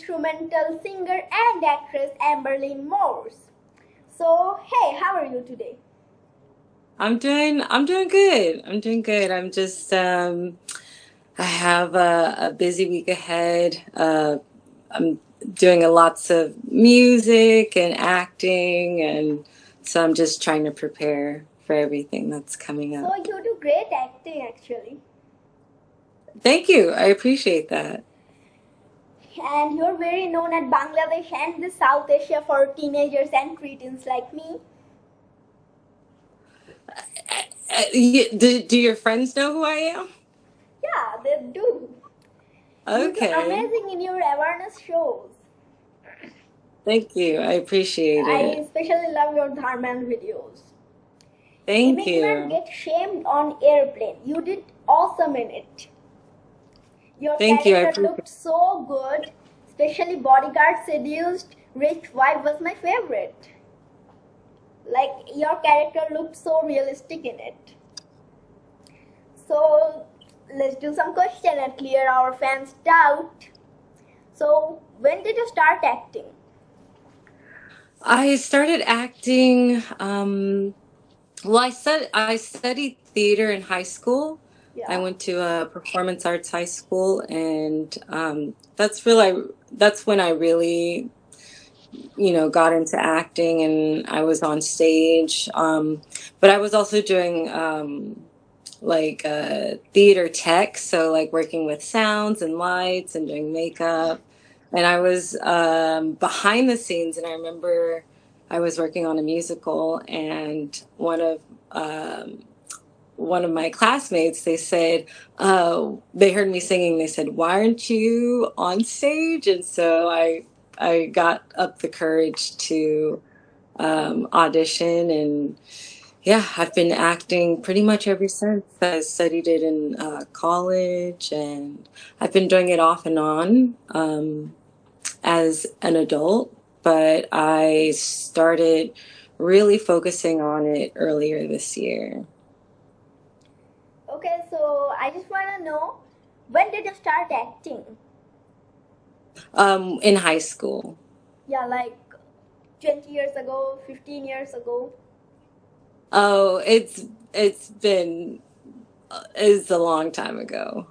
instrumental singer and actress Amberlynn Morse. So, hey, how are you today? I'm doing good. I'm doing good. I have a busy week ahead. I'm doing lots of music and acting, and so I'm just trying to prepare for everything that's coming So, up. you do great acting actually. Thank you. I appreciate that. And you're very known at Bangladesh and the South Asia for teenagers and preteens like me. Do your friends know who I am? Yeah, they do. You do Okay. amazing in your awareness shows. Thank you. I appreciate I it. especially love your Dhamann videos. Thank Immigrant you. get shamed on airplane. You did awesome in it. Your Thank you. I character appreciate. looked so good, especially bodyguard seduced rich wife was my favorite. Like your character looked so realistic in it. So let's do some question and clear our fans' doubt. So when did you start acting? I started acting. Well, I studied theater in high school. I Yeah. went to a performance arts high school, and that's when I really, got into acting, and I was on stage. But I was also doing theater tech, so like working with sounds and lights and doing makeup. And I was behind the scenes, and I remember I was working on a musical, and one of my classmates, they said, they heard me singing. They said, "Why aren't you on stage?" And so I got up the courage to audition, and yeah, I've been acting pretty much ever since. I studied it in college, and I've been doing it off and on as an adult, but I started really focusing on it earlier this year. Okay, so I just wanna know when did you start acting? In high school. Yeah, like 20 years ago, 15 years ago. Oh, it's a long time ago.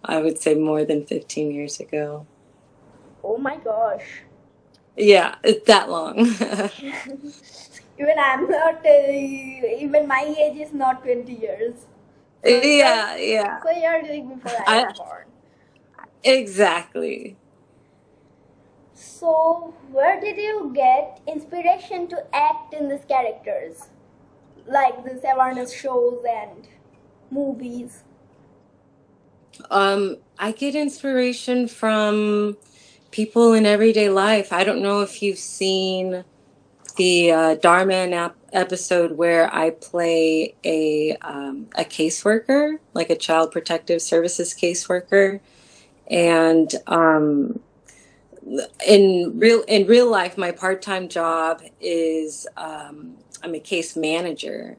I would say more than 15 years ago. Oh my gosh. Yeah, it's that long. Even I'm not, even my age is not 20 years. So you're, Yeah, yeah. so you're doing before I I was born. exactly. So where did you get inspiration to act in these characters? Like these awareness shows and movies. I get inspiration from people in everyday life. I don't know if you've seen the Dhamann episode where I play a caseworker, like a child protective services caseworker, and in real life, my part-time job is I'm a case manager.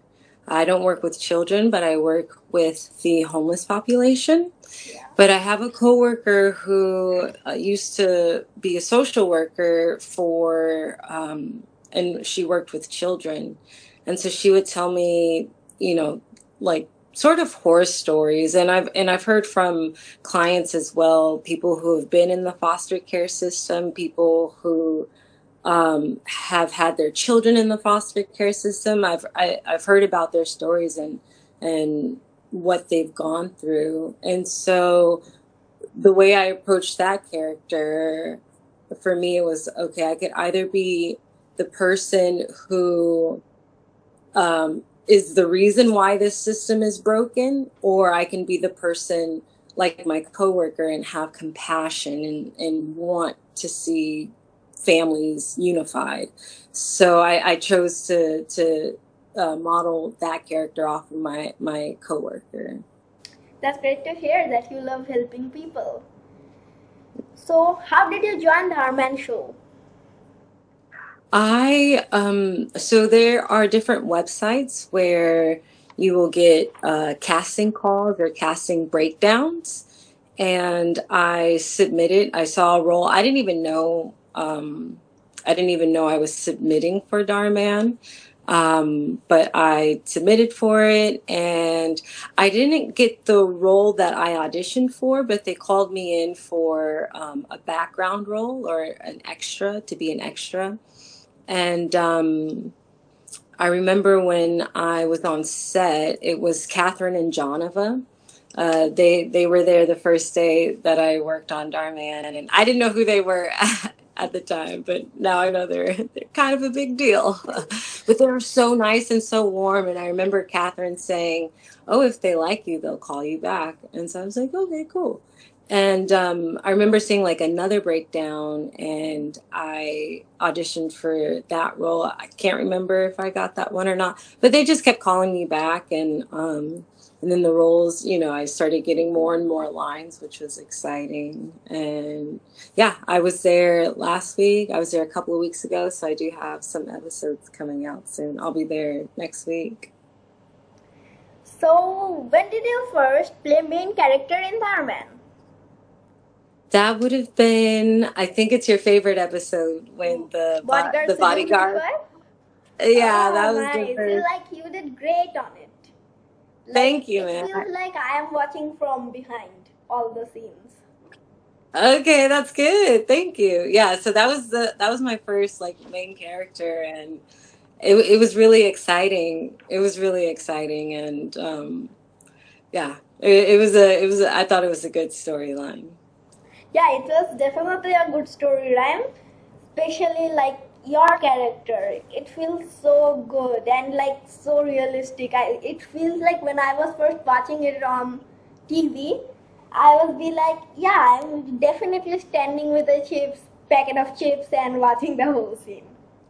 I don't work with children, but I work with the homeless population. Yeah. But I have a coworker who used to be a social worker and she worked with children. And so she would tell me, like sort of horror stories. And I've heard from clients as well, people who have been in the foster care system, people who have had their children in the foster care system. I've heard about their stories and what they've gone through. And so the way I approached that character, for me, it was okay. I could either be the person who is the reason why this system is broken, or I can be the person like my coworker and have compassion and want to see families unified. So I chose to model that character off of my coworker. That's great to hear that you love helping people. So how did you join the Harman show? So there are different websites where you will get casting calls or casting breakdowns, and I submitted. I saw a role. I didn't even know. I didn't even know I was submitting for Dhamann. But I submitted for it, and I didn't get the role that I auditioned for, but they called me in for a background role or an extra, to be an extra. And I remember when I was on set, it was Catherine and Jonava. They were there the first day that I worked on Dhamann, and I didn't know who they were at the time, but now I know they're kind of a big deal. But they were so nice and so warm, and I remember Catherine saying, "Oh, if they like you, they'll call you back." And so I was like, "Okay, cool." And I remember seeing like another breakdown, and I auditioned for that role. I can't remember if I got that one or not, but they just kept calling me back, and then the roles, I started getting more and more lines, which was exciting. And yeah, I was there last week. I was there a couple of weeks ago, so I do have some episodes coming out soon. I'll be there next week. So, when did you first play main character in Dhamann? That would have been, I think it's your favorite episode when Bodyguard the seduced Rich bodyguard. Wife? Yeah, Oh, that was the nice. first. Like you did great on it. Thank you, It man. feels like I am watching from behind all the scenes. Okay, that's good. Thank you. Yeah, so that was my first like main character, and it was really exciting. It was really exciting, and yeah, I thought it was a good storyline. Yeah, it was definitely a good storyline, especially like your character. It feels so good and like so realistic. It feels like when I was first watching it on TV, I would be like, yeah, I'm definitely standing with a packet of chips and watching the whole scene.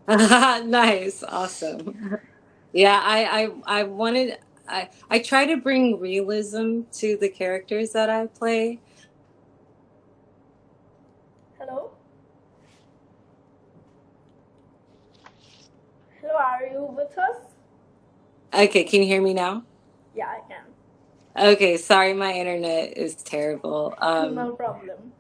Nice, awesome. Yeah, I wanted I try to bring realism to the characters that I play. Hello? Hello, are you with us? Okay, can you hear me now? Yeah, I can. Okay, sorry, my internet is terrible. No problem.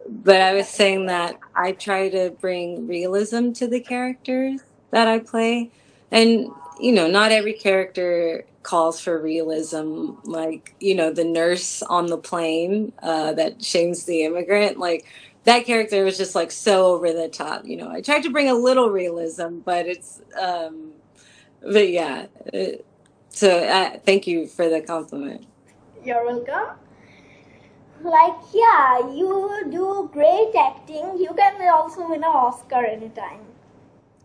But I was saying that I try to bring realism to the characters that I play. And, not every character calls for realism. Like, the nurse on the plane that shames the immigrant. Like, that character was just like so over the top. I tried to bring a little realism, but but yeah. So thank you for the compliment. You're welcome. Like, yeah, you do great acting. You can also win an Oscar anytime.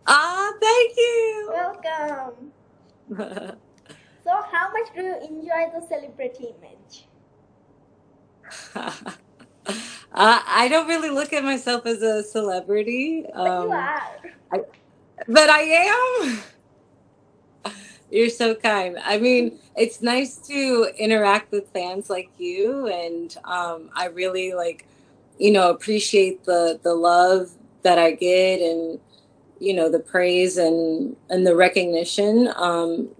Ah, thank you. Welcome. So, how much do you enjoy the celebrity image? I don't really look at myself as a celebrity, But you are. but I am. You're so kind. I mean, it's nice to interact with fans like you, and I really appreciate the love that I get, and the praise and the recognition,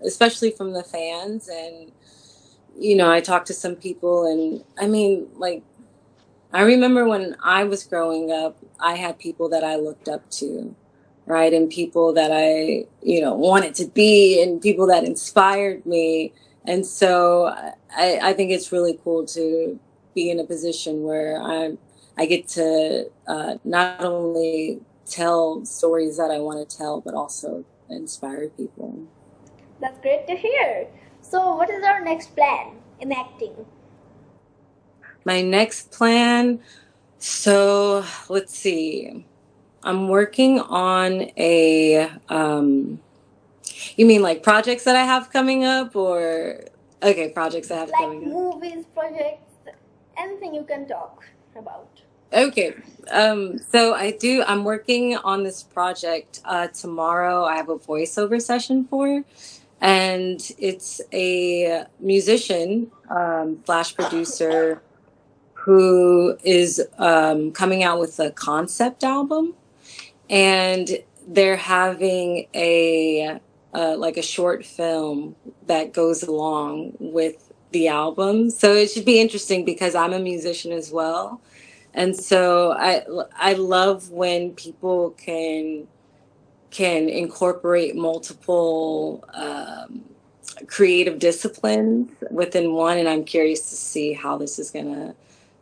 especially from the fans. And I talked to some people, and I mean, like, I remember when I was growing up, I had people that I looked up to, right? And people that I, wanted to be, and people that inspired me. And so I think it's really cool to be in a position where I get to not only tell stories that I want to tell, but also inspire people. That's great to hear. So, what is our next plan in acting? My next plan. So let's see. I'm working on you mean like projects that I have coming up, or okay, projects I have Like coming up. movies, projects, anything you can talk about. Okay. So I'm working on this project. Tomorrow I have a voiceover session for, and it's a musician, slash producer who is coming out with a concept album, and they're having a like a short film that goes along with the album. So it should be interesting because I'm a musician as well. And so I love when people can incorporate multiple creative disciplines within one, and I'm curious to see how this is gonna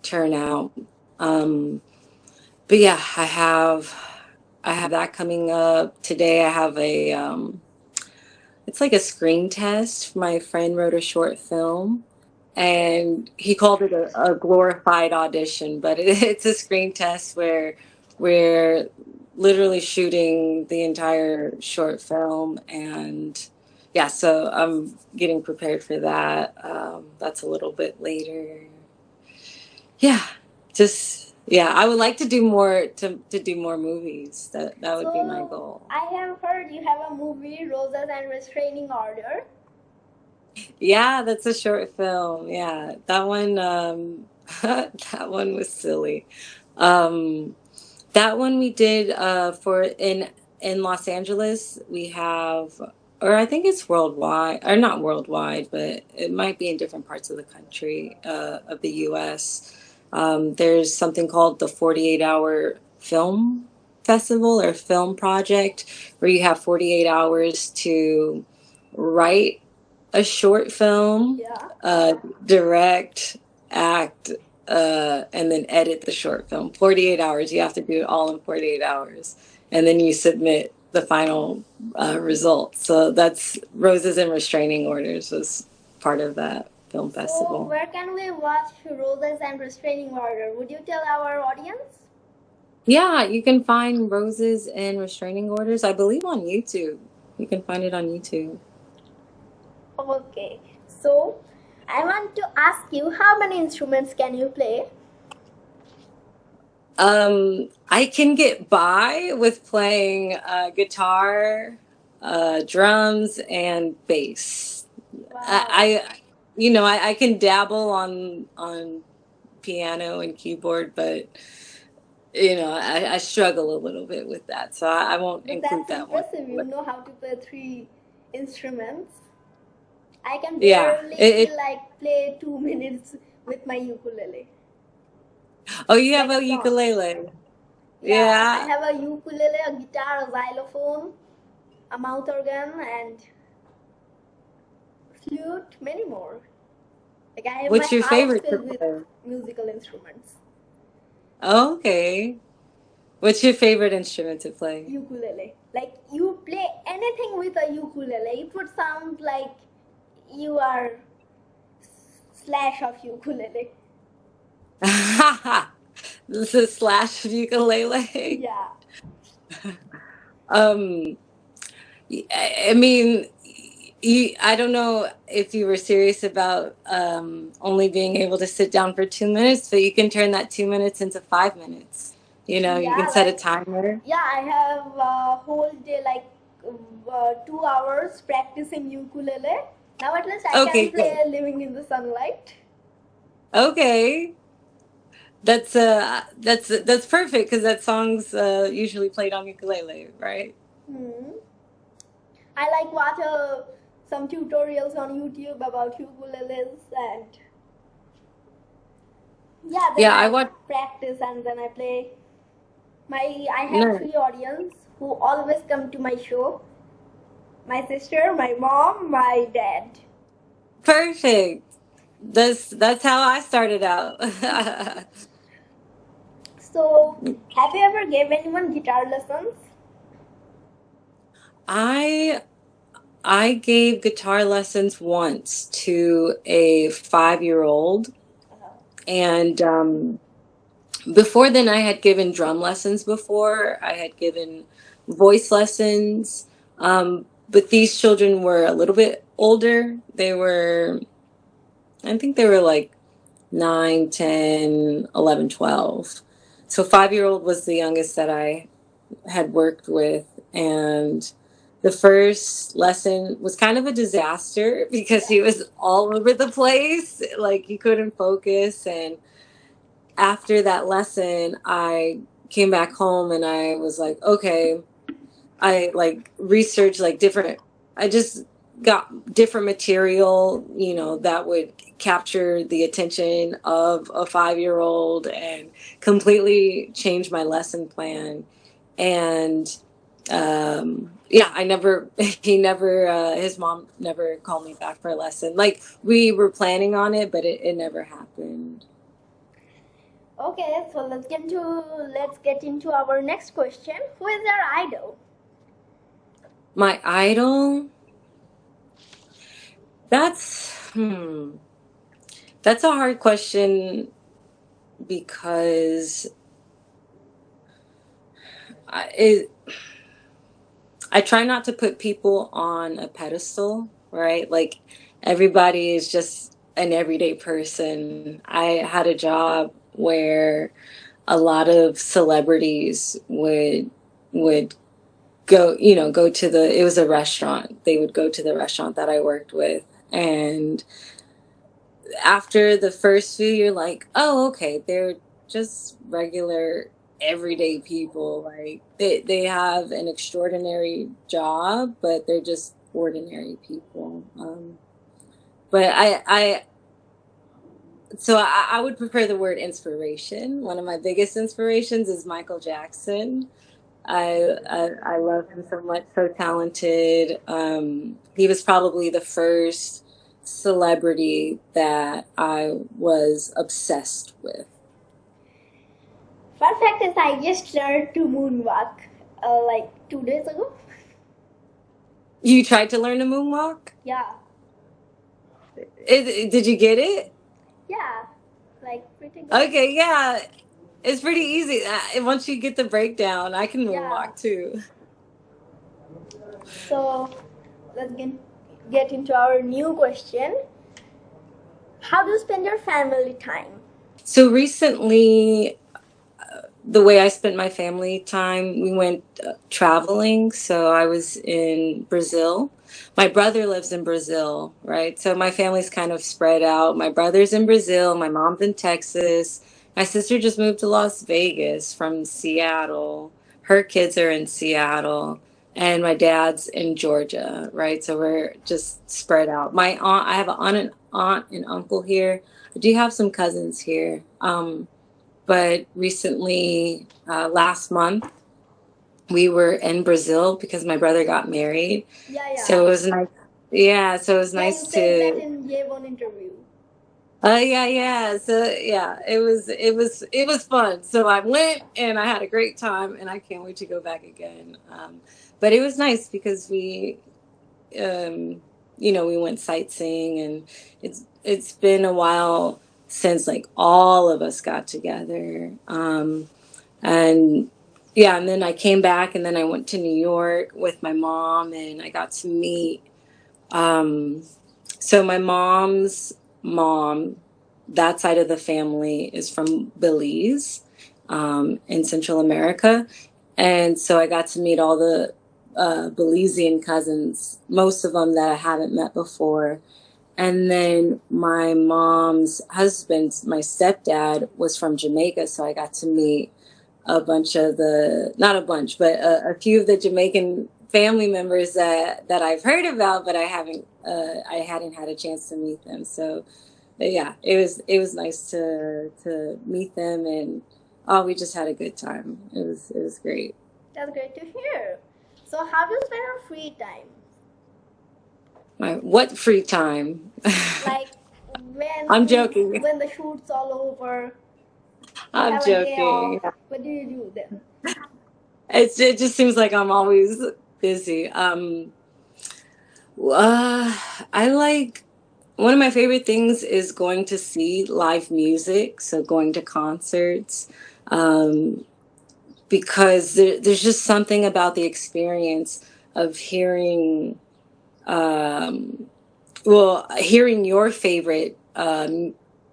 turn out. Um, but yeah, I have that coming up today. I have a it's like a screen test. My friend wrote a short film, and he called it a glorified audition, but it's a screen test where we're literally shooting the entire short film. And yeah, so I'm getting prepared for that. That's a little bit later. Yeah, just yeah, I would like to do more to do more movies. That would be my So goal. I have heard you have a movie, Roses and Restraining Order. Yeah, that's a short film. Yeah, that one. That one was silly. Um, that one we did for in Los Angeles. We have, or I think it's worldwide, or not worldwide, but it might be in different parts of the country of the U.S. There's something called the 48 Hour Film Festival or Film Project, where you have 48 hours to write a short film, Yeah. direct, act, and then edit the short film. 48 hours. You have to do it all in 48 hours. And then you submit the final result. So that's Roses and Restraining Orders was part of that film So festival. where can we watch Roses and Restraining Order? Would you tell our audience? Yeah, you can find Roses and Restraining Orders, I believe, on YouTube. You can find it on YouTube. Okay. So I want to ask you, how many instruments can you play? I can get by with playing guitar, drums, and bass. Wow. I can dabble on piano and keyboard, but I struggle a little bit with that, so I won't But include that's that one. impressive. You know how to play 3 instruments. I can Yeah, barely play 2 minutes with my ukulele. oh, you have Like a a song. ukulele. Yeah, I Yeah. have a ukulele, a guitar, a xylophone, a mouth organ, and flute, many more. Like I have What's my your house favorite to filled with play? musical instruments. Oh, okay. What's your favorite instrument to play? Ukulele. Like you play anything with a ukulele, it would sound like you are slash of ukulele. This is slash ukulele. Yeah. Um, I mean, I don't know if you were serious about only being able to sit down for 2 minutes, but you can turn that 2 minutes into 5 minutes. You Yeah, can set a timer. yeah, I have a whole day, 2 hours practicing ukulele. Now at least I Okay, can good. play Living in the Sunlight. Okay, that's perfect because that song's usually played on ukulele, right? Hmm. I watch some tutorials on YouTube about ukuleles, and yeah, then Yeah, I I watch. practice and then I play. I have No, 3 audience who always come to my show. My sister, my mom, my dad. perfect. That's how I started out. So, have you ever gave anyone guitar lessons? I I gave guitar lessons once to a 5-year-old, and before then, I had given drum lessons before. I had given voice lessons, but these children were a little bit older. I think they were like 9, 10, 11, 12. So 5-year-old was the youngest that I had worked with. And the first lesson was kind of a disaster because he was all over the place. Like he couldn't focus. And after that lesson, I came back home and I was like, okay, I like researched like different, I just got different material, that would capture the attention of a 5-year-old and completely change my lesson plan. And yeah, his mom never called me back for a lesson. Like, we were planning on it, but it never happened. Okay, so let's get into our next question. Who is your idol? My idol? That's that's a hard question because I try not to put people on a pedestal, right? Like, everybody is just an everyday person. I had a job where a lot of celebrities would go to it was a restaurant. They would go to the restaurant that I worked with, and after the first few, you're like, oh, okay, they're just regular everyday people. Like, they have an extraordinary job, but they're just ordinary people. But I would prefer the word inspiration. One of my biggest inspirations is Michael Jackson. I love him so much, so talented. He was probably the first celebrity that I was obsessed with. Fun fact is, I just learned to moonwalk like 2 days ago. You tried to learn to moonwalk? Yeah. Did you get it? Yeah, like pretty good. Okay, yeah. It's pretty easy. Once you get the breakdown, I can Yeah. moonwalk too. So let's get into our new question. How do you spend your family time? So recently, the way I spent my family time, we went traveling. So I was in Brazil. My brother lives in Brazil, right? So my family's kind of spread out. My brother's in Brazil. My mom's in Texas. My sister just moved to Las Vegas from Seattle. Her kids are in Seattle. And my dad's in Georgia, right? So we're just spread out. I have an aunt and uncle here. I do have some cousins here. But recently, last month, we were in Brazil because my brother got married. Yeah. So it was nice. Yeah, so it was Yeah, you nice said that to. in J1 interview. Yeah. So yeah, it was fun. So I went and I had a great time, and I can't wait to go back again. But it was nice because we went sightseeing, and it's been a while since, like, all of us got together. And yeah, and then I came back, and then I went to New York with my mom, and I got to meet. So my mom's mom, that side of the family, is from Belize, in Central America. And so I got to meet all the Belizean cousins, most of them that I haven't met before. And then my mom's husband, my stepdad, was from Jamaica, so I got to meet a bunch of not a bunch, but a few of the Jamaican family members that I've heard about, but I hadn't had a chance to meet them. So, but yeah, it was nice to meet them, and we just had a good time. It was great. That's great to hear. So how do you spend your free time? What free time? Like I'm joking. when the shoot's all over, you I'm have a day joking. off. What do you do then? It just seems like I'm always busy. I like One of my favorite things is going to see live music, so going to concerts, because there's just something about the experience of um, hearing your favorite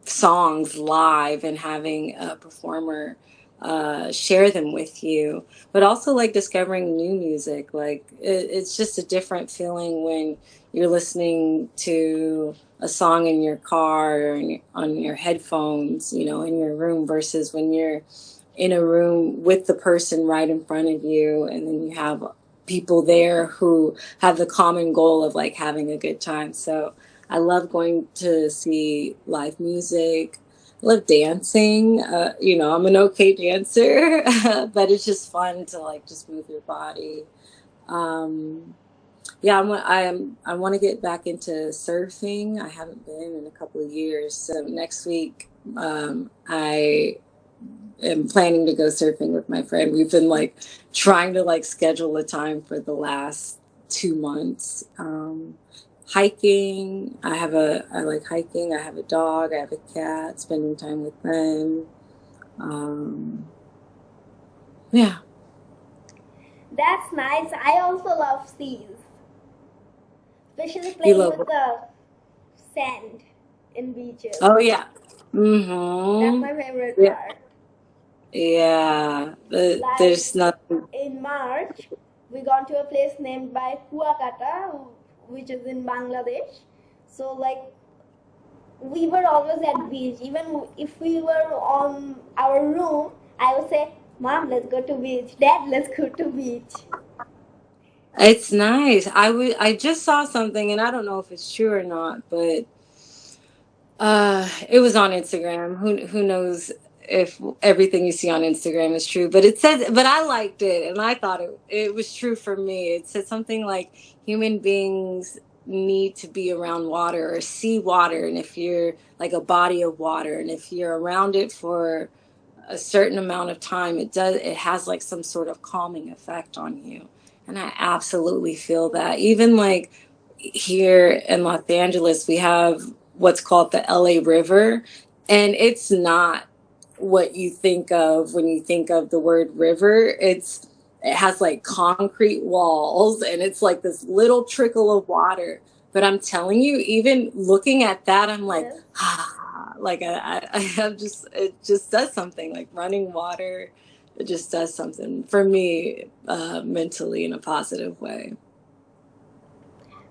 songs live and having a performer share them with you, but also, like, discovering new music. Like, it's just a different feeling when you're listening to a song in your car or on your headphones, in your room, versus when you're in a room with the person right in front of you, and then you have people there who have the common goal of like having a good time. So I love going to see live music. I love dancing. I'm an okay dancer, but it's just fun to like just move your body. Um, yeah, I want to get back into surfing. I haven't been in a couple of years. So next week, I am planning to go surfing with my friend. We've been like trying to like schedule a time for the last 2 months. Hiking. I like hiking. I have a dog. I have a cat. Spending time with them. Um, yeah. That's nice. I also love seas, especially You playing love. with the sand in beaches. Oh yeah. That's Mm-hmm. my favorite Yeah. part. Yeah. Like There's nothing. in March, we gone to a place named by Kuakata, which is in Bangladesh. So like we were always at beach. Even if we were on our room, I would say, "Mom, let's go to beach. Dad, let's go to beach." It's nice. I just saw something and I don't know if it's true or not, but it was on Instagram. Who knows if everything you see on Instagram is true, but it said but I liked it and I thought it was true for me. It said something like human beings need to be around water or see water, and if you're like a body of water and if you're around it for a certain amount of time, it has like some sort of calming effect on you. And I absolutely feel that. Even like here in Los Angeles, we have what's called the LA River, and it's not what you think of when you think of the word river. It has like concrete walls and it's like this little trickle of water. But I'm telling you, even looking at that, I'm like, Yes. like I'm just it just does something. Like running water, it just does something for me mentally in a positive way.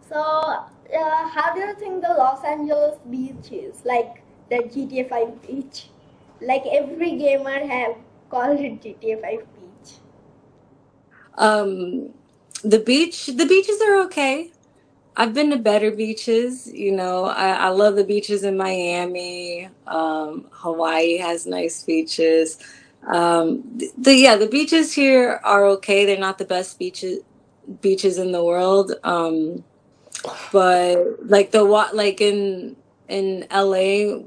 So, how do you think the Los Angeles beach is? Like the GTA 5 beach? Like every gamer have called it GTA 5 beach. Um, the beaches are okay. I've been to better beaches. I love the beaches in Miami. Hawaii has nice beaches. The beaches here are okay. They're not the best beaches in the world. But like like in LA,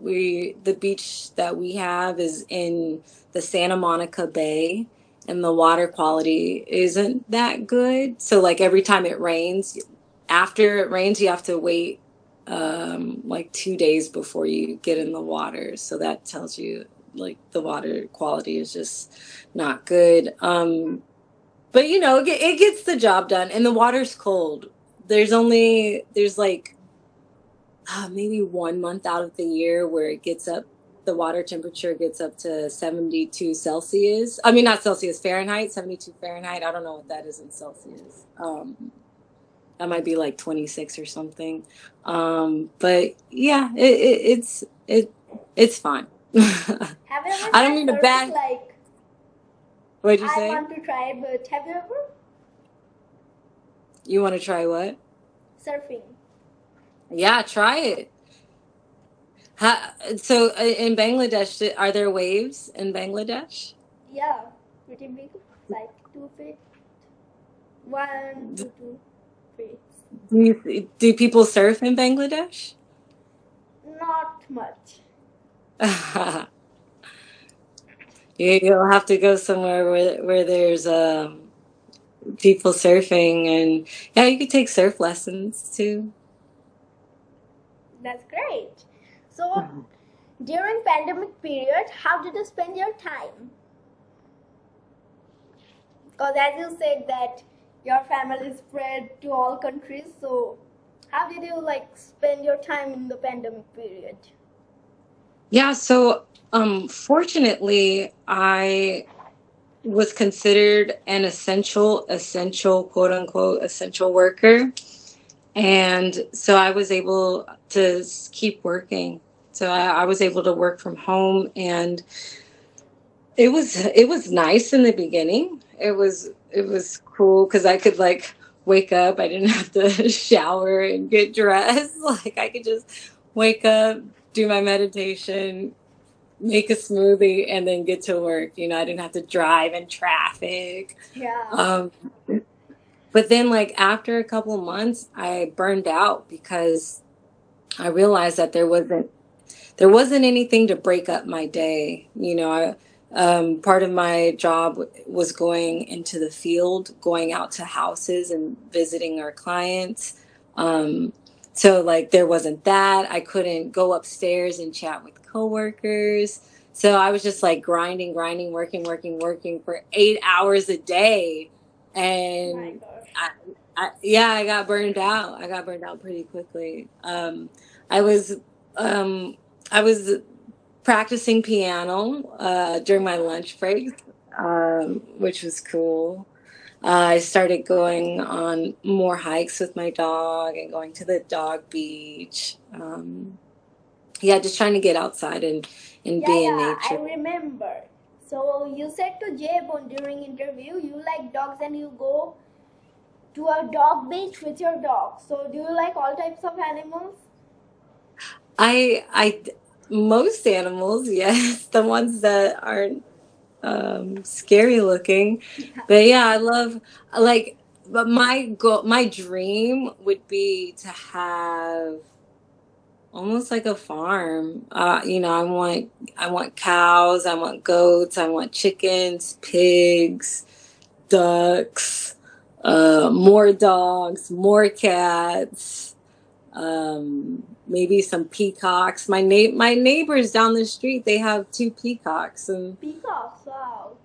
the beach that we have is in the Santa Monica Bay, and the water quality isn't that good. So like every time it rains, after it rains, you have to wait like 2 days before you get in the water. So that tells you like the water quality is just not good. But it gets the job done, and the water's cold. There's like maybe 1 month out of the year where the water temperature gets up to 72 Celsius. I mean, not Celsius, Fahrenheit, 72 Fahrenheit. I don't know what that is in Celsius. That might be like 26 or something. But yeah, it's fine. Have you ever I don't tried mean to surfing? bad. Like, What'd you I say? want to try it, but have you ever? You want to try what? Surfing. Yeah, try it. So in Bangladesh, are there waves in Bangladesh? Yeah, pretty big. Like 2 feet. 1 to 2 feet. Do people surf in Bangladesh? Not much. You'll have to go somewhere where there's people surfing, and yeah, you could take surf lessons too. That's great. So, during pandemic period, how did you spend your time? Because as you said that your family is spread to all countries, so how did you like spend your time in the pandemic period? Yeah, so fortunately, I was considered an essential, quote unquote, essential worker. And so I was able to keep working. So I was able to work from home, and it was nice in the beginning. It was it was cool because I could like wake up. I didn't have to shower and get dressed. Like I could just wake up, do my meditation, make a smoothie, and then get to work. You know, I didn't have to drive in traffic. Yeah. Um, but then, like after a couple months, I burned out because I realized that there wasn't anything to break up my day. You know, part of my job was going into the field, going out to houses and visiting our clients. Um, so like there wasn't that. I couldn't go upstairs and chat with coworkers. So I was just like grinding, grinding, working for 8 hours a day. My And gosh. yeah, I got burned out. I got burned out pretty quickly. I was um, I was practicing piano during my lunch breaks, which was cool. I started going on more hikes with my dog and going to the dog beach. Yeah, just trying to get outside and Yeah, be in yeah, I nature. remember. So you said to J-Bone during interview you like dogs and you go to a dog beach with your dog. So do you like all types of animals? I most animals, yes, the ones that aren't scary looking. But yeah, I love like but my dream would be to have almost like a farm. You know, I want cows, I want goats, I want chickens, pigs, ducks, more dogs, more cats, maybe some peacocks. My neighbors down the street, they have two peacocks, and Peacocks, wow.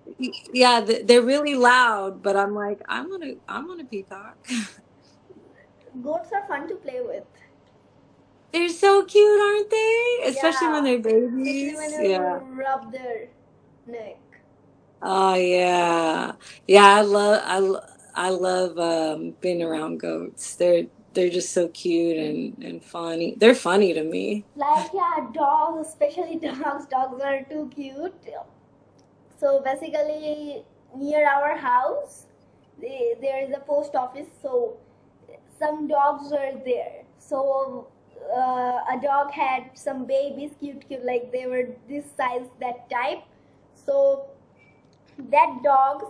yeah, they're really loud. But I'm like, I want a peacock. Goats are fun to play with. They're so cute, aren't they? Especially when Yeah, they're especially when babies. you Yeah. rub their neck. Oh yeah, yeah. I love being around goats. They're just so cute and funny. They're funny to me. Like, yeah, dogs, especially dogs. Dogs are too cute. So basically, near our house, there is a post office. So some dogs were there. So a dog had some babies, cute, cute, like they were this size, that type. So that dogs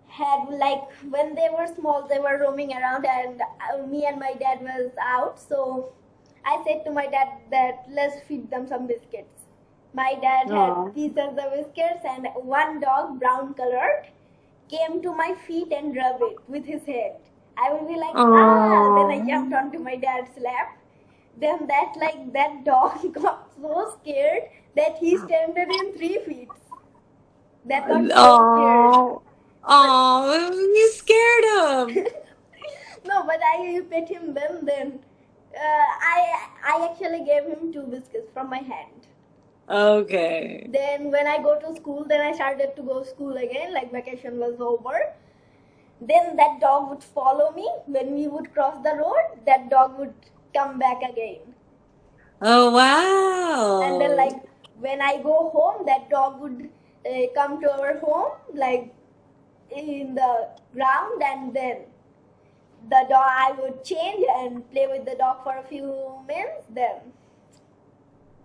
had like when they were small, they were roaming around, and me and my dad was out. So I said to my dad that let's feed them some biscuits. My dad Oh. had pieces of biscuits, and one dog, brown colored, came to my feet and rubbed it with his head. I will be like, ah! Then I jumped Oh. onto my dad's lap. Then that dog got so scared that he standed in 3 feet. That got so scared. Oh. But Oh. You scared him. no, but I pet him then. I actually gave him 2 biscuits from my hand. Okay. Then when I go to school, then I started to go school again. Like vacation was over. Then that dog would follow me. When we would cross the road, that dog would come back again. Oh And then wow. like when I go home, that dog would come to our home like in the ground, and then the dog I would change and play with the dog for a few minutes. Then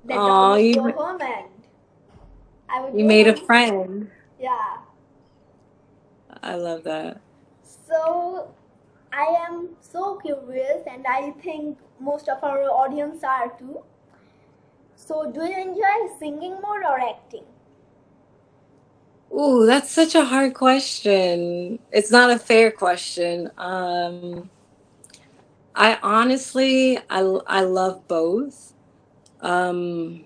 the dog Oh, would go you home and I would you go made a home. friend. Yeah. I love that. So I am so curious, and I think most of our audience are too. So do you enjoy singing more or acting? Ooh, that's such a hard question. It's not a fair question. I honestly, I love both. Um,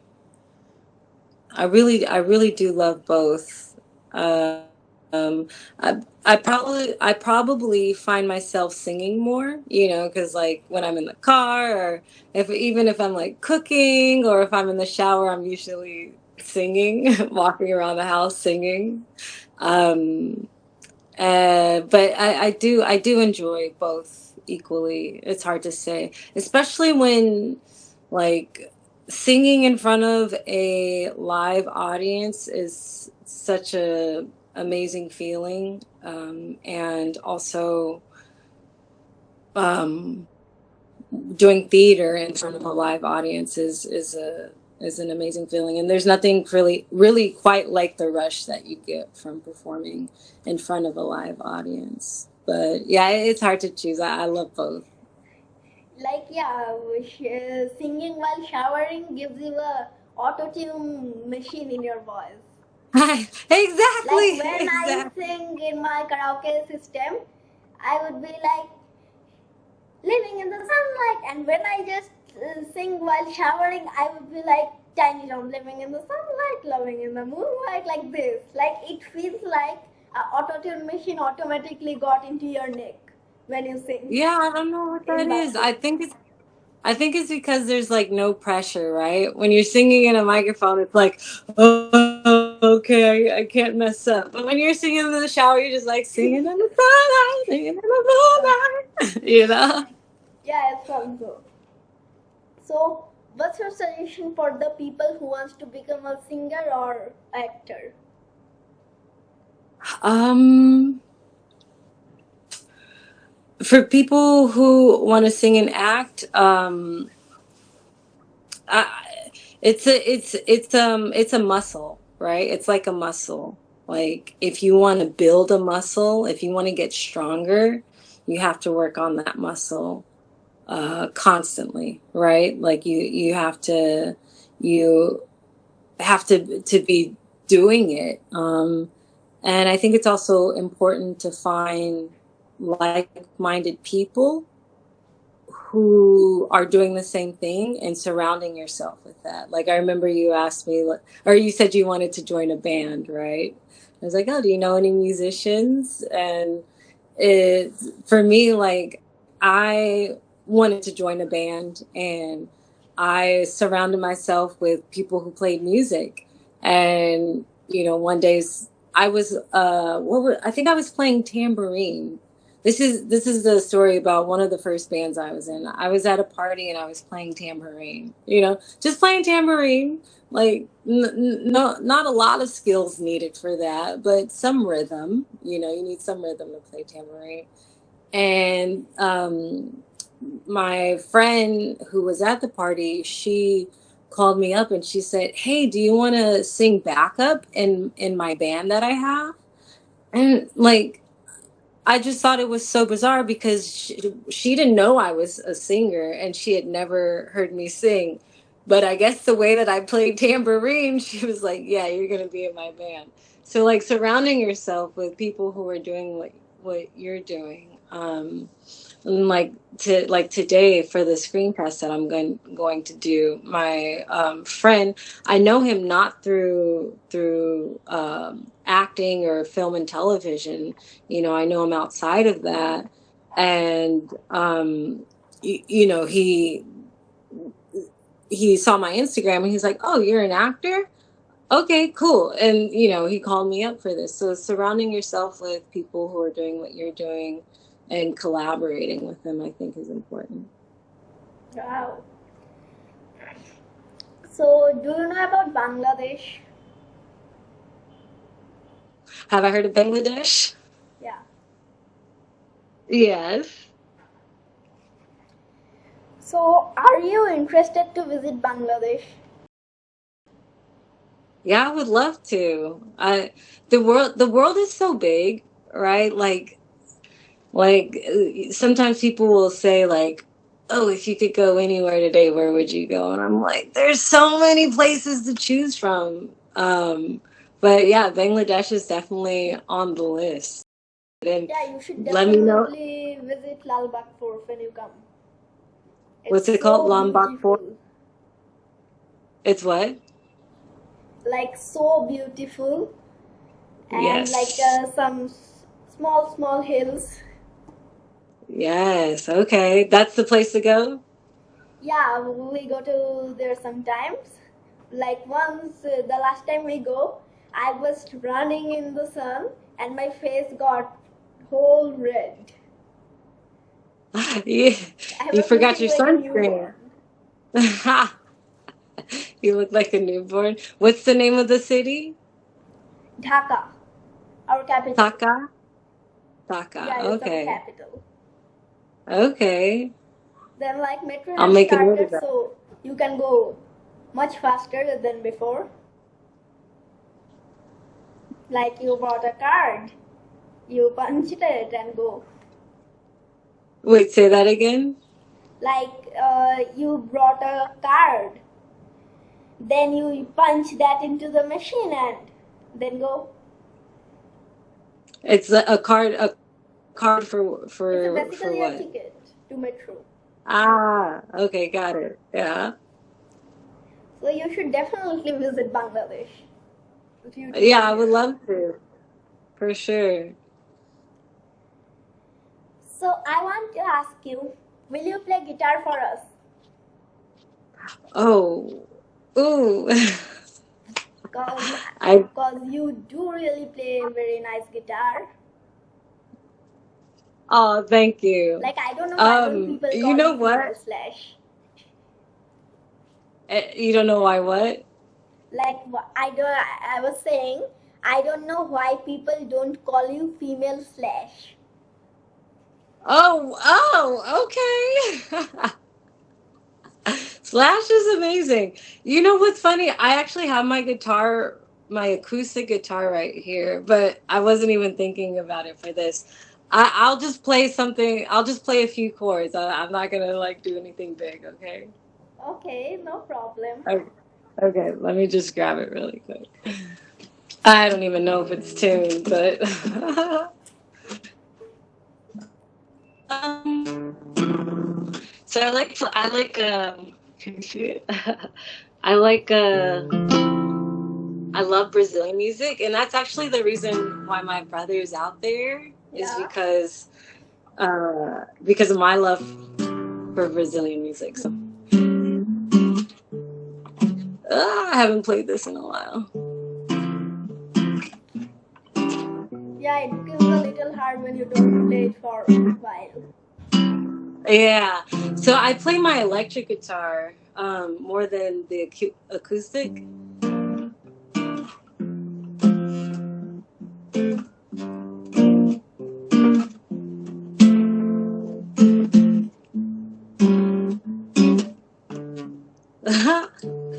I really do love both. I probably find myself singing more, because like when I'm in the car, or even if I'm like cooking, or if I'm in the shower, I'm usually singing, walking around the house singing. Um, but I do enjoy both equally. It's hard to say, especially when like singing in front of a live audience is such a amazing feeling. And also um, doing theater in front of a live audience is an amazing feeling. And there's nothing really quite like the rush that you get from performing in front of a live audience. But yeah, it's hard to choose. I love both. Like, yeah, singing while showering gives you a auto-tune machine in your voice. Like Exactly, when I exactly. sing in my karaoke system, I would be like living in the sunlight, and when I just sing while showering, I would be like Tiny Tom living in the sunlight, loving in the moonlight, like this. Like it feels like a auto-tune machine automatically got into your neck when you sing Yeah, I don't know what that in is. bathroom. I think it's because there's like no pressure, right? When you're singing in a microphone, it's like, oh, okay, I can't mess up. But when you're singing in the shower, you're just like singing in the sunlight, singing in the moonlight, you know? Yeah, it's also. So, what's your suggestion for the people who wants to become a singer or actor? Um, for people who want to sing and act, I, it's a muscle, right? It's like a muscle. Like if you want to build a muscle, if you want to get stronger, you have to work on that muscle constantly, right? Like you have to be doing it. And I think it's also important to find like-minded people who are doing the same thing and surrounding yourself with that. Like I remember you asked me, or you said you wanted to join a band, right? I was like, oh, do you know any musicians? And it, for me, like I wanted to join a band, and I surrounded myself with people who played music. And one day I was I think I was playing tambourine. This is the story about one of the first bands I was in. I was at a party and I was playing tambourine. Just playing tambourine. Like no, not a lot of skills needed for that, but some rhythm. You need some rhythm to play tambourine. And my friend who was at the party, she called me up and she said, "Hey, do you want to sing backup in my band that I have?" And like I just thought it was so bizarre because she didn't know I was a singer and she had never heard me sing. But I guess the way that I played tambourine, she was like, "Yeah, you're going to be in my band." So like surrounding yourself with people who are doing what you're doing. And like today for the screen test that I'm going to do, my friend, I know him not through acting or film and television. I know him outside of that. And he saw my Instagram and he's like, "Oh, you're an actor? Okay, cool." And he called me up for this. So surrounding yourself with people who are doing what you're doing and collaborating with them, I think, is important. Wow. So, do you know about Bangladesh? Have I heard of Bangladesh? Yeah. Yes. So, are you interested to visit Bangladesh? Yeah, I would love to. The world is so big, right? Like sometimes people will say like, "Oh, if you could go anywhere today, where would you go?" And I'm like, there's so many places to choose from. But yeah, Bangladesh is definitely on the list. And Yeah, you should let me know, definitely visit Lal Bagh Fort when you come. what's It's it called? so Lombok Fort. beautiful. It's what? Like, so beautiful. And like Yes. some small hills. Yes. Okay. That's the place to go. Yeah, we go to there sometimes. Like once, the last time we go, I was running in the sun and my face got whole red. you, I you was forgot looking your like a sunscreen. newborn. You look like a newborn. What's the name of the city? Dhaka. our capital. Dhaka? Dhaka. Yeah, it's our Okay. capital. Okay. Then like metro I'll has make a note of started, that. so you can go much faster than before. Like you bought a card, you punch it and go. Wait, say that again? Like you brought a card, then you punch that into the machine and then go. It's a card for It's for basically a what? ticket to metro. Ah, okay, got it. Yeah. So you should definitely visit Bangladesh. If you Yeah, I would love to. For sure. So I want to ask you, will you play guitar for us? Oh. Ooh. Because you do really play a very nice guitar. Oh, thank you. Like I don't know why don't people call You know you what? female Slash. You don't know why what? Like I was saying, I don't know why people don't call you female Slash. Okay. Slash is amazing. You know what's funny? I actually have my guitar, my acoustic guitar right here, but I wasn't even thinking about it for this. I'll just play something. I'll just play a few chords. I'm not gonna like do anything big. Okay. Okay, no problem. Okay. Let me just grab it really quick. I don't even know if it's tuned, but. So can you see it? I like I love Brazilian music, and that's actually the reason why my brother's out there is Yeah. because of my love for Brazilian music. So I haven't played this in a while. Yeah, it becomes a little hard when you don't play it for a while. Yeah, so I play my electric guitar more than the acoustic.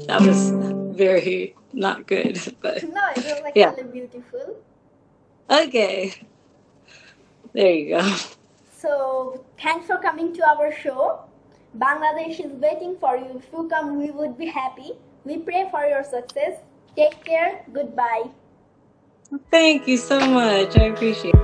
That was very not good, but No, it was actually yeah. beautiful. Okay, there you go. So thanks for coming to our show. Bangladesh is waiting for you. If you come, we would be happy. We pray for your success. Take care. Goodbye. Thank you so much. I appreciate it.